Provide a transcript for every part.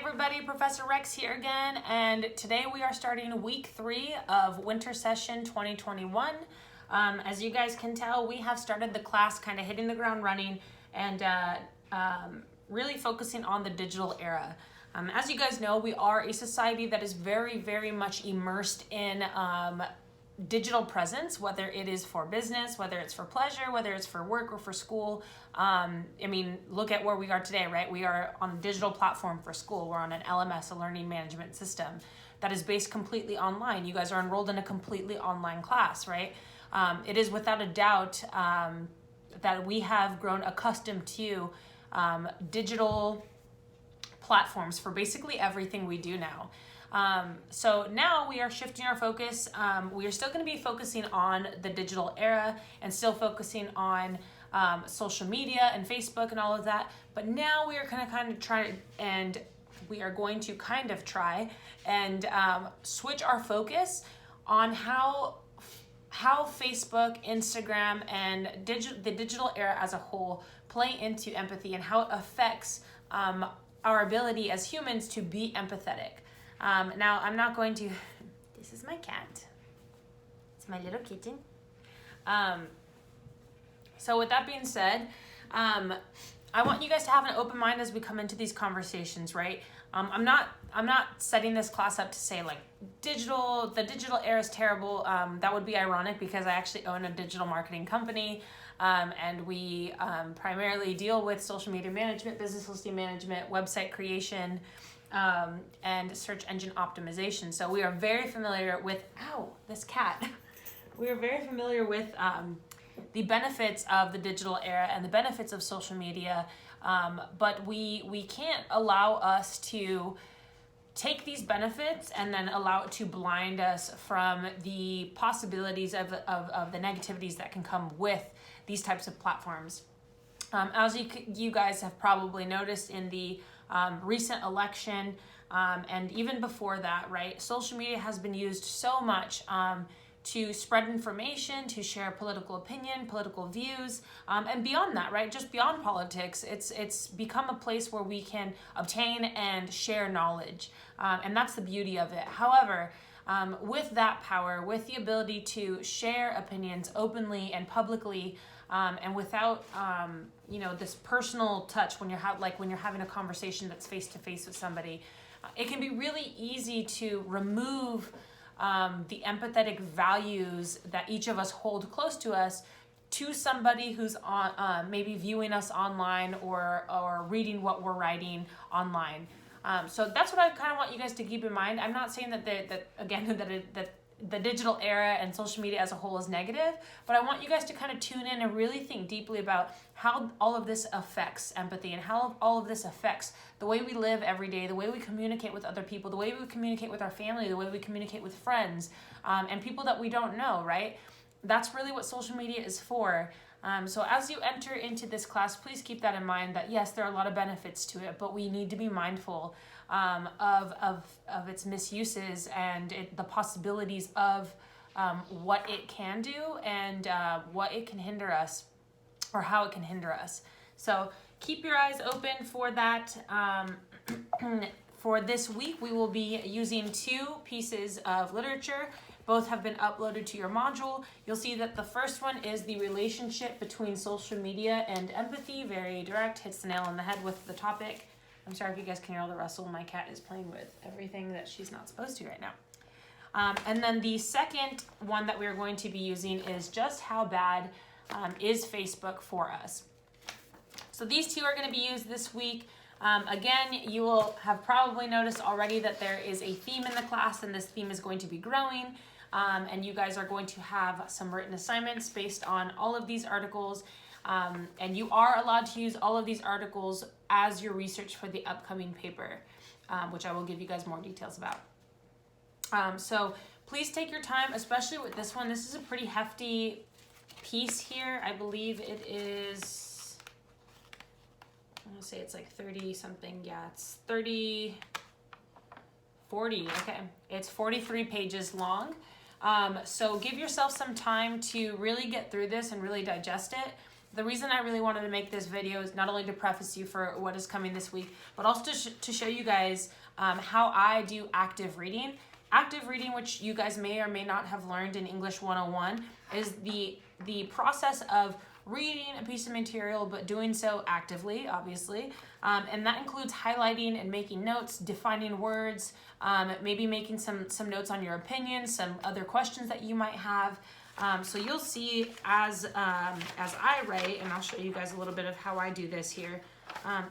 everybody, Professor Rex here again, and today we are starting week 3 of winter session 2021. As you guys can tell, we have started the class kind of hitting the ground running and really focusing on the digital era. As you guys know, we are a society that is very, very much immersed in digital presence, whether it is for business, whether it's for pleasure, whether it's for work or for school. Look at where we are today, right? We are on a digital platform for school. We're on an LMS, a learning management system that is based completely online. You guys are enrolled in a completely online class, right? It is without a doubt that we have grown accustomed to digital platforms for basically everything we do now. So now we are shifting our focus. We are still going to be focusing on the digital era and still focusing on social media and Facebook and all of that. But now we are going to kind of try and switch our focus on how Facebook, Instagram, and the digital era as a whole play into empathy and how it affects our ability as humans to be empathetic. Now, I'm not going to... This is my cat. It's my little kitten. So with that being said, I want you guys to have an open mind as we come into these conversations, right? I'm not setting this class up to say like the digital era is terrible. That would be ironic because I actually own a digital marketing company, and we primarily deal with social media management, business listing management, website creation, and search engine optimization. So we are very familiar with, this cat. We are very familiar with the benefits of the digital era and the benefits of social media, but we can't allow us to take these benefits and then allow it to blind us from the possibilities of the negativities that can come with these types of platforms. As you guys have probably noticed in the recent election, and even before that, right? Social media has been used so much to spread information, to share political opinion, political views, and beyond that, right? Just beyond politics, it's become a place where we can obtain and share knowledge, and that's the beauty of it. However, with that power, with the ability to share opinions openly and publicly, and without this personal touch when you're having a conversation that's face to face with somebody, it can be really easy to remove the empathetic values that each of us hold close to us to somebody who's on maybe viewing us online or reading what we're writing online. So that's what I kind of want you guys to keep in mind. I'm not saying that the digital era and social media as a whole is negative, but I want you guys to kind of tune in and really think deeply about how all of this affects empathy and how all of this affects the way we live every day, the way we communicate with other people, the way we communicate with our family, the way we communicate with friends, and people that we don't know, right? That's really what social media is for. So as you enter into this class, please keep that in mind that yes, there are a lot of benefits to it, but we need to be mindful of its misuses and the possibilities of what it can do and what it can hinder us or how it can hinder us. So keep your eyes open for that. For this week, we will be using 2 pieces of literature. Both have been uploaded to your module. You'll see that the first one is the relationship between social media and empathy. Very direct, hits the nail on the head with the topic. I'm sorry if you guys can hear all the rustle. My cat is playing with everything that she's not supposed to right now. And then the second one that we're going to be using is just how bad is Facebook for us. So these 2 are going to be used this week. Again, you will have probably noticed already that there is a theme in the class, and this theme is going to be growing. And you guys are going to have some written assignments based on all of these articles. And you are allowed to use all of these articles as your research for the upcoming paper, which I will give you guys more details about. So please take your time, especially with this one. This is a pretty hefty piece here. I believe it is, I want to say it's like 30 something. Yeah, it's 40. Okay. It's 43 pages long. So give yourself some time to really get through this and really digest it. the reason I really wanted to make this video is not only to preface you for what is coming this week, but also to show you guys how I do active reading. Active reading, which you guys may or may not have learned in English 101, is the process of reading a piece of material, but doing so actively, obviously. And that includes highlighting and making notes, defining words, maybe making some notes on your opinions, some other questions that you might have. So you'll see as I write, and I'll show you guys a little bit of how I do this here. I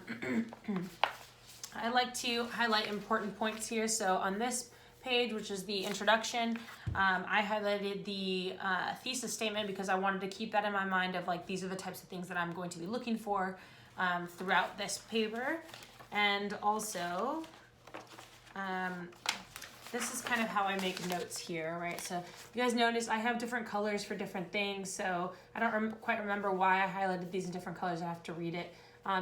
like to highlight important points here. So on this page, which is the introduction, I highlighted the thesis statement because I wanted to keep that in my mind of like, these are the types of things that I'm going to be looking for throughout this paper. And also, this is kind of how I make notes here, right? So you guys notice I have different colors for different things. So I don't quite remember why I highlighted these in different colors. I have to read it.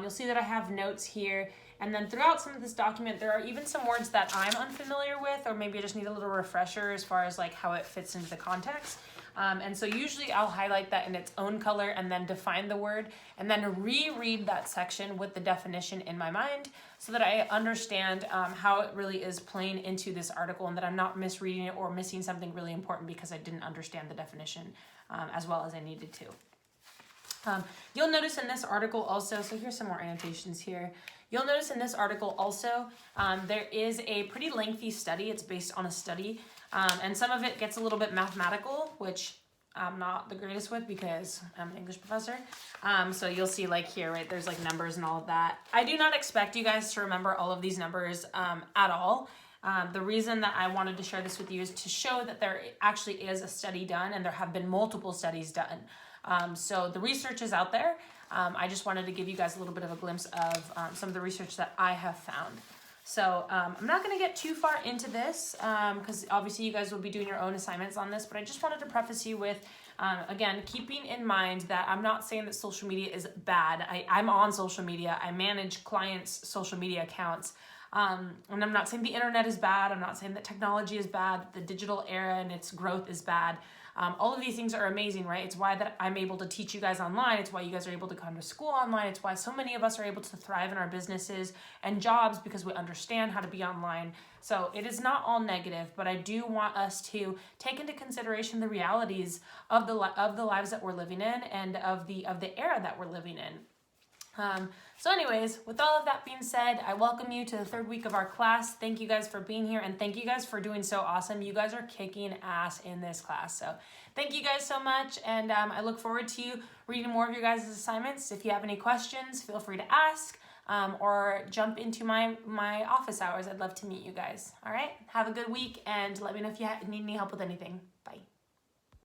You'll see that I have notes here. And then throughout some of this document, there are even some words that I'm unfamiliar with, or maybe I just need a little refresher as far as like how it fits into the context. And so usually I'll highlight that in its own color and then define the word and then reread that section with the definition in my mind so that I understand how it really is playing into this article and that I'm not misreading it or missing something really important because I didn't understand the definition as well as I needed to. You'll notice in this article also, so here's some more annotations here. You'll notice in this article also, there is a pretty lengthy study. It's based on a study, and some of it gets a little bit mathematical, which I'm not the greatest with because I'm an English professor. So you'll see like here, right, there's like numbers and all of that. I do not expect you guys to remember all of these numbers at all. The reason that I wanted to share this with you is to show that there actually is a study done and there have been multiple studies done. So the research is out there. I just wanted to give you guys a little bit of a glimpse of some of the research that I have found. So I'm not going to get too far into this because obviously you guys will be doing your own assignments on this, but I just wanted to preface you with, again, keeping in mind that I'm not saying that social media is bad. I'm on social media. I manage clients' social media accounts. And I'm not saying the internet is bad. I'm not saying that technology is bad, that the digital era and its growth is bad. All of these things are amazing, right? It's why that I'm able to teach you guys online. It's why you guys are able to come to school online. It's why so many of us are able to thrive in our businesses and jobs because we understand how to be online. So it is not all negative, but I do want us to take into consideration the realities of the lives that we're living in and of the era that we're living in. So anyways, with all of that being said, I welcome you to the third week of our class. Thank you guys for being here and thank you guys for doing so awesome. You guys are kicking ass in this class. So thank you guys so much. And I look forward to reading more of your guys' assignments. If you have any questions, feel free to ask or jump into my office hours. I'd love to meet you guys. All right. Have a good week and let me know if you need any help with anything. Bye.